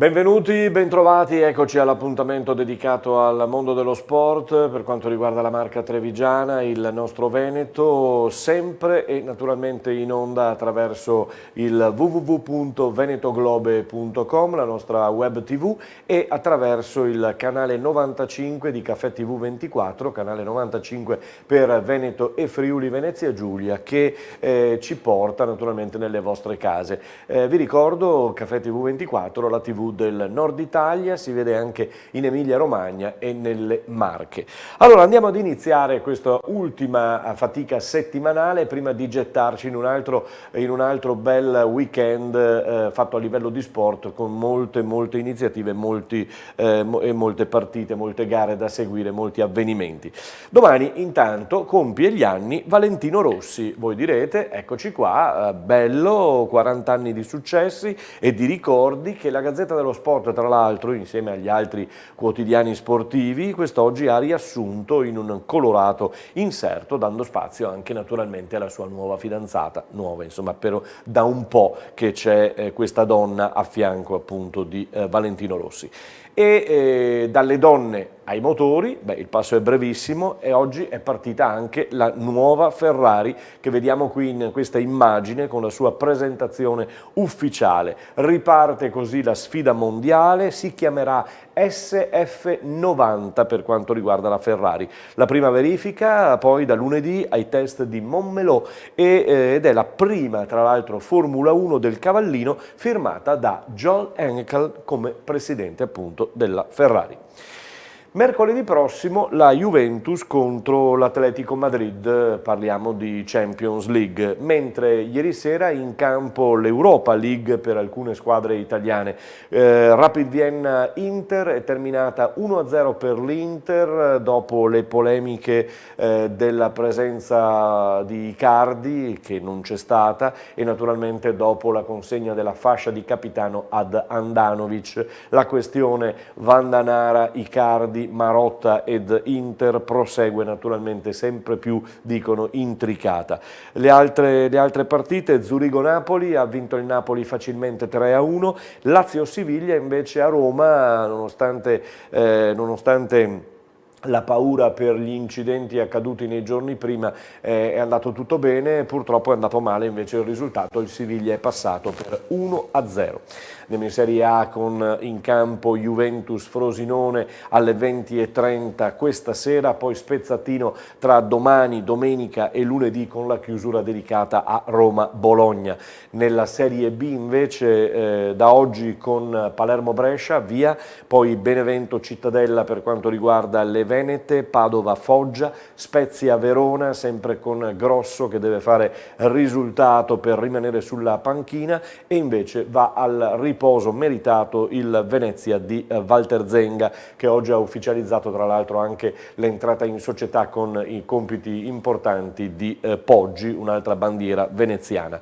Benvenuti, bentrovati, eccoci all'appuntamento dedicato al mondo dello sport per quanto riguarda la Marca Trevigiana, il nostro Veneto, sempre e naturalmente in onda attraverso il www.venetoglobe.com, la nostra web tv, e attraverso il canale 95 di Caffè TV 24, canale 95 per Veneto e Friuli Venezia Giulia, che ci porta naturalmente nelle vostre case. Vi ricordo Caffè TV 24, la TV del Nord Italia, si vede anche in Emilia Romagna e nelle Marche. Allora andiamo ad iniziare questa ultima fatica settimanale prima di gettarci in un altro bel weekend fatto a livello di sport, con molte iniziative, molte partite, molte gare da seguire, molti avvenimenti. Domani intanto compie gli anni Valentino Rossi. Voi direte, eccoci qua, bello, 40 anni di successi e di ricordi che la Gazzetta dello Sport, tra l'altro, insieme agli altri quotidiani sportivi, quest'oggi ha riassunto in un colorato inserto, dando spazio anche naturalmente alla sua nuova fidanzata, nuova insomma, però da un po' che c'è questa donna a fianco appunto di Valentino Rossi. E dalle donne ai motori, il passo è brevissimo e oggi è partita anche la nuova Ferrari che vediamo qui in questa immagine con la sua presentazione ufficiale. Riparte così la sfida mondiale, si chiamerà SF90 per quanto riguarda la Ferrari. La prima verifica poi da lunedì ai test di Montmelò ed è la prima tra l'altro Formula 1 del cavallino firmata da Joel Henkel come presidente appunto della Ferrari. Mercoledì prossimo la Juventus contro l'Atletico Madrid, parliamo di Champions League, mentre ieri sera in campo l'Europa League per alcune squadre italiane. Rapid Vienna Inter è terminata 1-0 per l'Inter dopo le polemiche della presenza di Icardi, che non c'è stata, e naturalmente dopo la consegna della fascia di capitano ad Handanovic. La questione Vandanara, Icardi, Marotta ed Inter prosegue naturalmente sempre più, dicono, intricata. Le altre partite: Zurigo-Napoli, ha vinto il Napoli facilmente 3-1, Lazio-Siviglia invece a Roma, nonostante la paura per gli incidenti accaduti nei giorni prima, è andato tutto bene, purtroppo è andato male invece il risultato, il Siviglia è passato per 1-0. Andiamo in Serie A con in campo Juventus-Frosinone alle 20:30 questa sera, poi spezzatino tra domani, domenica e lunedì con la chiusura dedicata a Roma-Bologna. Nella Serie B invece da oggi con Palermo-Brescia, via, poi Benevento-Cittadella per quanto riguarda le Venete, Padova-Foggia, Spezia-Verona, sempre con Grosso che deve fare risultato per rimanere sulla panchina, e invece va al riposo meritato il Venezia di Walter Zenga, che oggi ha ufficializzato tra l'altro anche l'entrata in società con i compiti importanti di Poggi, un'altra bandiera veneziana.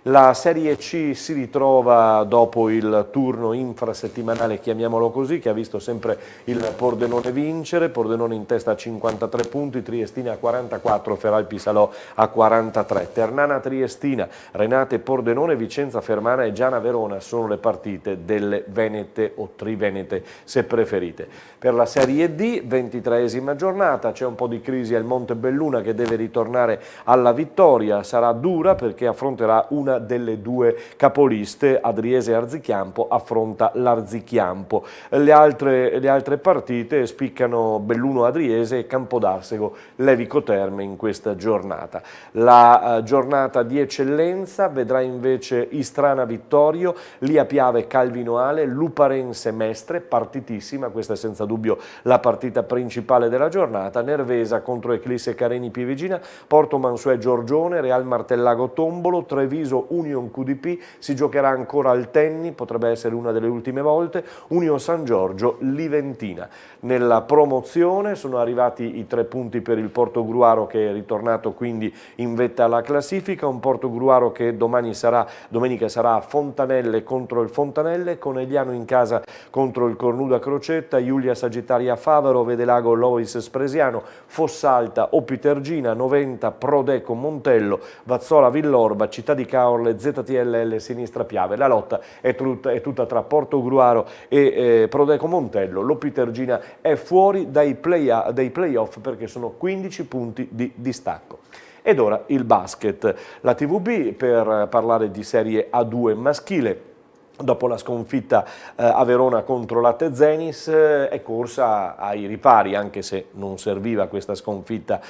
La Serie C si ritrova dopo il turno infrasettimanale, chiamiamolo così, che ha visto sempre il Pordenone vincere, Pordenone in testa a 53 punti, Triestina a 44, Feralpi Salò a 43. Ternana Triestina, Renate Pordenone, Vicenza Fermana e Giana Verona sono le partite delle Venete o Trivenete se preferite. Per la Serie D, 23esima giornata, c'è un po' di crisi al Montebelluna che deve ritornare alla vittoria, sarà dura perché affronterà una delle due capoliste, Adriese Arzichiampo affronta l'Arzichiampo. Le altre partite spiccano Belluno Adriese e Campodarsego Levico Terme in questa giornata. La giornata di eccellenza vedrà invece Istrana Vittorio, Lia Piave Calvino Ale, Luparense Mestre, partitissima, questa è senza dubbio la partita principale della giornata, Nervesa contro Eclisse Careni Pivigina, Porto Mansuè Giorgione, Real Martellago Tombolo, Treviso Union QDP, si giocherà ancora al Tenni, potrebbe essere una delle ultime volte, Union San Giorgio Liventina. Nella promozione sono arrivati i 3 punti per il Portogruaro, che è ritornato quindi in vetta alla classifica, un Portogruaro che domenica sarà a Fontanelle contro il Fontanelle, Conegliano in casa contro il Cornuda Crocetta, Iulia Sagittaria Favaro, Vedelago Lois Spresiano, Fossalta Opitergina, Noventa Prodeco Montello, Vazzola Villorba, Città di Caorle, ZTLL Sinistra Piave. La lotta è tutta tra Portogruaro e Prodeco Montello. L'Opitergina è fuori dai playoff perché sono 15 punti di distacco. Ed ora il basket, la TVB per parlare di Serie A2 maschile. Dopo la sconfitta a Verona contro la Tezenis è corsa ai ripari, anche se non serviva questa sconfitta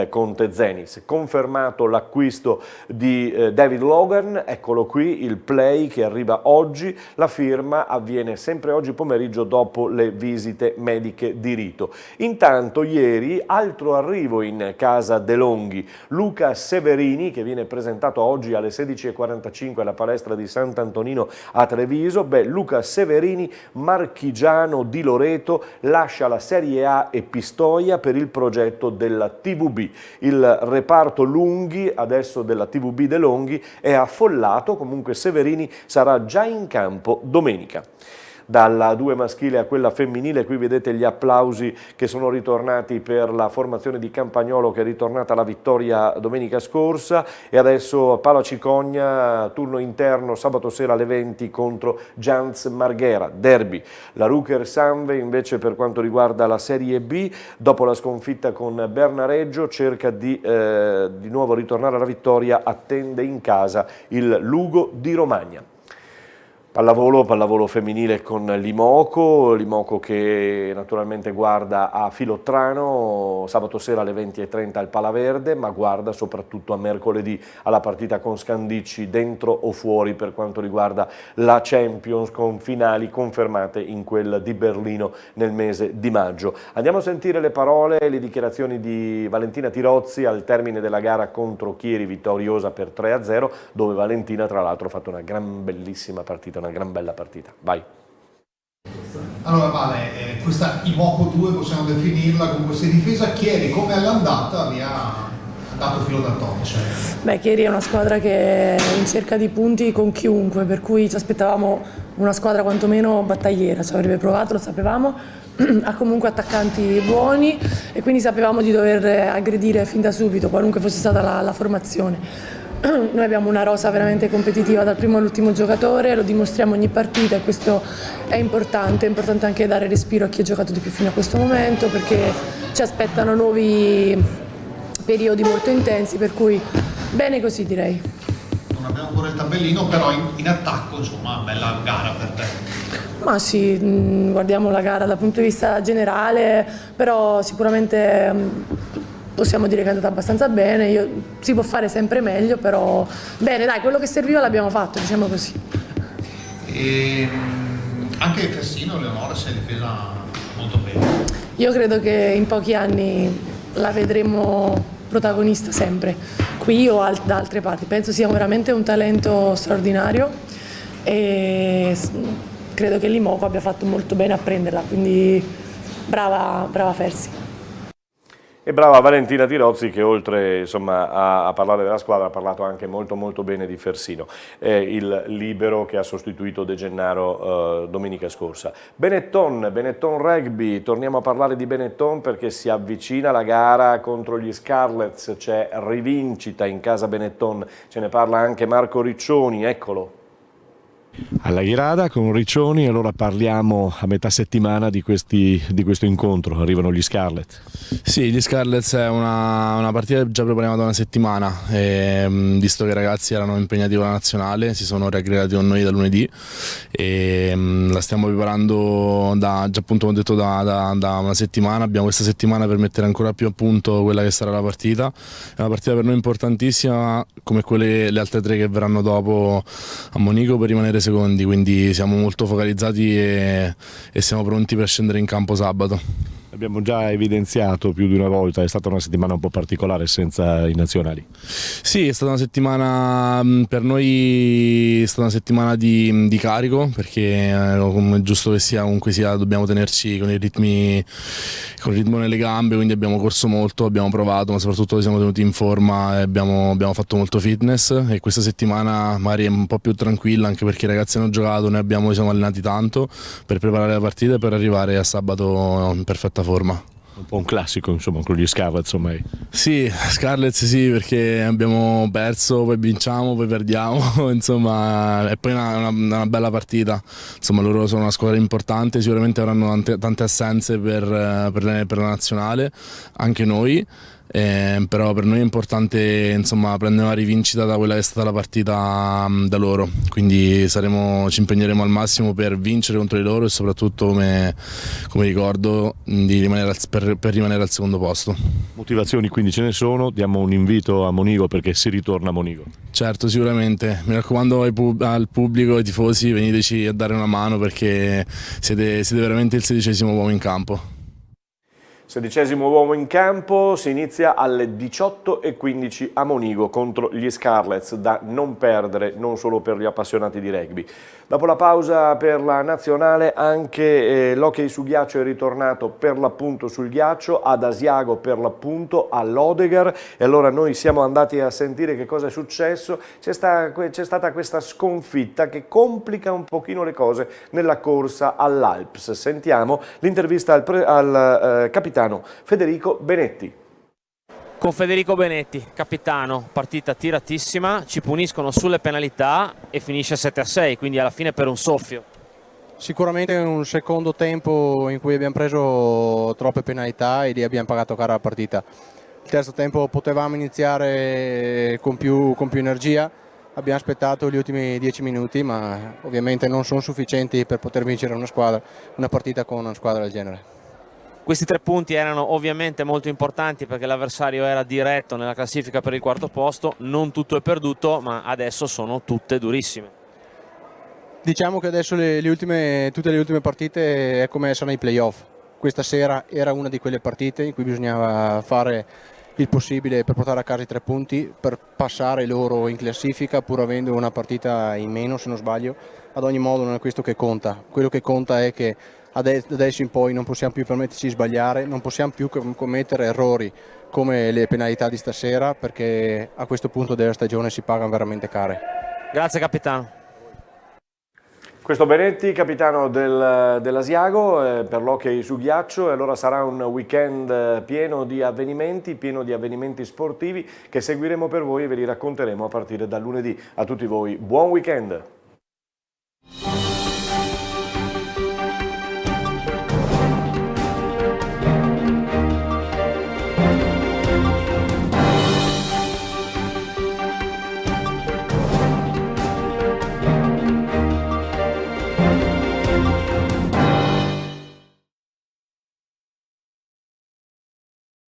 con Tezenis. Confermato l'acquisto di David Logan, eccolo qui il play che arriva oggi, la firma avviene sempre oggi pomeriggio dopo le visite mediche di rito. Intanto ieri altro arrivo in casa De Longhi, Luca Severini, che viene presentato oggi alle 16:45 alla palestra di Sant'Antonino a Treviso. Luca Severini, marchigiano di Loreto, lascia la Serie A e Pistoia per il progetto della TVB. Il reparto lunghi, adesso della TVB De Longhi, è affollato, comunque Severini sarà già in campo domenica. Dalla A2 maschile a quella femminile, qui vedete gli applausi che sono ritornati per la formazione di Campagnolo che è ritornata alla vittoria domenica scorsa, e adesso Pala Cicogna, turno interno sabato sera alle 20 contro Giants Marghera, derby. La Ruker Sanve invece per quanto riguarda la Serie B, dopo la sconfitta con Bernareggio cerca di nuovo ritornare alla vittoria, attende in casa il Lugo di Romagna. Pallavolo femminile con Limoco che naturalmente guarda a Filottrano sabato sera alle 20:30 al Palaverde, ma guarda soprattutto a mercoledì alla partita con Scandicci, dentro o fuori per quanto riguarda la Champions, con finali confermate in quella di Berlino nel mese di maggio. Andiamo a sentire le parole e le dichiarazioni di Valentina Tirozzi al termine della gara contro Chieri, vittoriosa per 3-0, dove Valentina tra l'altro ha fatto una bellissima partita, una gran bella partita. Vai. Allora Vale, questa Imoco 2 possiamo definirla, comunque si è difesa. Chieri come all'andata vi ha dato filo da torcere? Beh, Chieri è una squadra che è in cerca di punti con chiunque, per cui ci aspettavamo una squadra quantomeno battagliera, ci avrebbe provato, lo sapevamo, ha comunque attaccanti buoni e quindi sapevamo di dover aggredire fin da subito, qualunque fosse stata la formazione. Noi abbiamo una rosa veramente competitiva dal primo all'ultimo giocatore, lo dimostriamo ogni partita e questo è importante anche dare respiro a chi ha giocato di più fino a questo momento, perché ci aspettano nuovi periodi molto intensi, per cui bene così direi. Non abbiamo ancora il tabellino, però in attacco insomma bella gara per te. Ma sì, guardiamo la gara dal punto di vista generale, però sicuramente possiamo dire che è andata abbastanza bene, si può fare sempre meglio, però bene dai, quello che serviva l'abbiamo fatto, diciamo così. E anche Fessino, Leonora, si è difesa molto bene. Io credo che in pochi anni la vedremo protagonista sempre, qui o da altre parti. Penso sia veramente un talento straordinario e credo che l'Imoco abbia fatto molto bene a prenderla, quindi brava Fersi. E brava Valentina Tirozzi che oltre insomma, a parlare della squadra ha parlato anche molto bene di Fersino, il libero che ha sostituito De Gennaro domenica scorsa. Benetton Rugby, torniamo a parlare di Benetton perché si avvicina la gara contro gli Scarlets, c'è rivincita in casa Benetton, ce ne parla anche Marco Riccioni, eccolo. Alla Ghirada con Riccioni, allora parliamo a metà settimana di questo incontro, arrivano gli Scarlet. Sì, gli Scarlets è una partita che già prepariamo da una settimana, visto che i ragazzi erano impegnati con la nazionale, si sono riaggregati con noi da lunedì e la stiamo preparando già appunto come ho detto da una settimana. Abbiamo questa settimana per mettere ancora più a punto quella che sarà la partita, è una partita per noi importantissima come le altre tre che verranno dopo a Monico per rimanere secondi, quindi siamo molto focalizzati e siamo pronti per scendere in campo sabato. Abbiamo già evidenziato più di una volta, è stata una settimana un po' particolare senza i nazionali. Sì, è stata una settimana, per noi è stata una settimana di carico, perché come è giusto che sia, comunque sia, dobbiamo tenerci con il ritmo nelle gambe, quindi abbiamo corso molto, abbiamo provato, ma soprattutto siamo tenuti in forma e abbiamo fatto molto fitness, e questa settimana magari è un po' più tranquilla, anche perché i ragazzi hanno giocato, noi ci siamo allenati tanto per preparare la partita e per arrivare a sabato in perfetta forma. Un po' un classico, insomma, con gli Scarlets ormai. Sì, Scarlets sì, perché abbiamo perso, poi vinciamo, poi perdiamo, insomma, e poi una bella partita. Insomma, loro sono una squadra importante, sicuramente avranno tante assenze per la nazionale, anche noi. Però per noi è importante, insomma, prendere una rivincita da quella che è stata la partita da loro, quindi ci impegneremo al massimo per vincere contro di loro e soprattutto, come ricordo, per rimanere al secondo posto. Motivazioni quindi ce ne sono, diamo un invito a Monigo perché si ritorna a Monigo. Certo, sicuramente, mi raccomando al pubblico, ai tifosi, veniteci a dare una mano perché siete veramente il 16° uomo in campo. 16° uomo in campo, si inizia alle 18:15 a Monigo contro gli Scarlets, da non perdere non solo per gli appassionati di rugby. Dopo la pausa per la nazionale anche l'hockey su ghiaccio è ritornato per l'appunto sul ghiaccio, ad Asiago per l'appunto, all'Odegar, e allora noi siamo andati a sentire che cosa è successo. C'è stata questa sconfitta che complica un pochino le cose nella corsa all'Alps. Sentiamo l'intervista al capitano Federico Benetti. Con Federico Benetti, capitano, partita tiratissima, ci puniscono sulle penalità e finisce 7-6, quindi alla fine per un soffio. Sicuramente un secondo tempo in cui abbiamo preso troppe penalità e lì abbiamo pagato cara la partita. Il terzo tempo potevamo iniziare con più energia, abbiamo aspettato gli ultimi 10 minuti, ma ovviamente non sono sufficienti per poter vincere una partita con una squadra del genere. Questi 3 punti erano ovviamente molto importanti perché l'avversario era diretto nella classifica per il quarto posto, non tutto è perduto, ma adesso sono tutte durissime. Diciamo che adesso tutte le ultime partite è come essere nei playoff. Questa sera era una di quelle partite in cui bisognava fare il possibile per portare a casa i 3 punti, per passare loro in classifica pur avendo una partita in meno, se non sbaglio. Ad ogni modo non è questo che conta, quello che conta è che adesso in poi non possiamo più permetterci di sbagliare, non possiamo più commettere errori come le penalità di stasera, perché a questo punto della stagione si pagano veramente care. Grazie capitano. Questo Benetti, capitano dell'Asiago per l'hockey su ghiaccio, e allora sarà un weekend pieno di avvenimenti sportivi che seguiremo per voi e ve li racconteremo a partire dal lunedì. A tutti voi buon weekend!